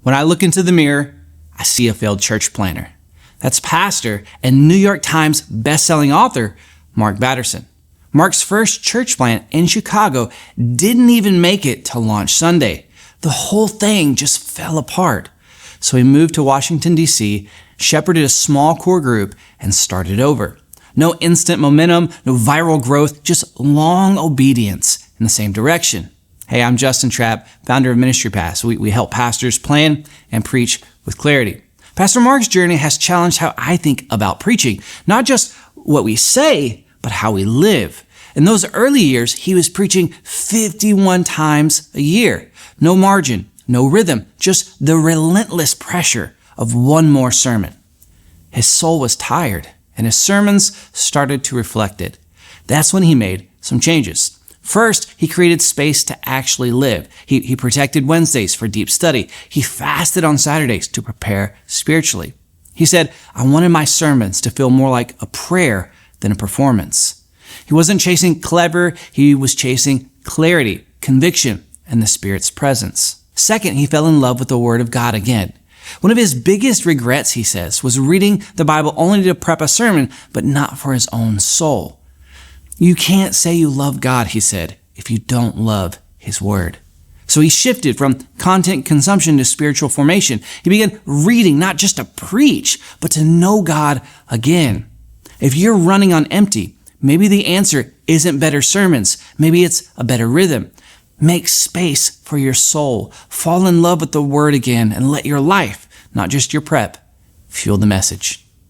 When I look into the mirror, I see a failed church planner. That's pastor and New York Times bestselling author Mark Batterson. Mark's first church plant in Chicago didn't even make it to launch Sunday. The whole thing just fell apart. So he moved to Washington, D.C., shepherded a small core group, and started over. No instant momentum, no viral growth, just long obedience in the same direction. Hey, I'm Justin Trapp, founder of Ministry Pass. We help pastors plan and preach with clarity. Pastor Mark's journey has challenged how I think about preaching, not just what we say, but how we live. In those early years, he was preaching 51 times a year. No margin, no rhythm, just the relentless pressure of one more sermon. His soul was tired, and his sermons started to reflect it. That's when he made some changes. First, he created space to actually live. He protected Wednesdays for deep study. He fasted on Saturdays to prepare spiritually. He said, I wanted my sermons to feel more like a prayer than a performance. He wasn't chasing clever, he was chasing clarity, conviction, and the Spirit's presence. Second, he fell in love with the Word of God again. One of his biggest regrets, he says, was reading the Bible only to prep a sermon, but not for his own soul. You can't say you love God, he said, if you don't love His Word. So he shifted from content consumption to spiritual formation. He began reading not just to preach, but to know God again. If you're running on empty, maybe the answer isn't better sermons. Maybe it's a better rhythm. Make space for your soul. Fall in love with the Word again and let your life, not just your prep, fuel the message.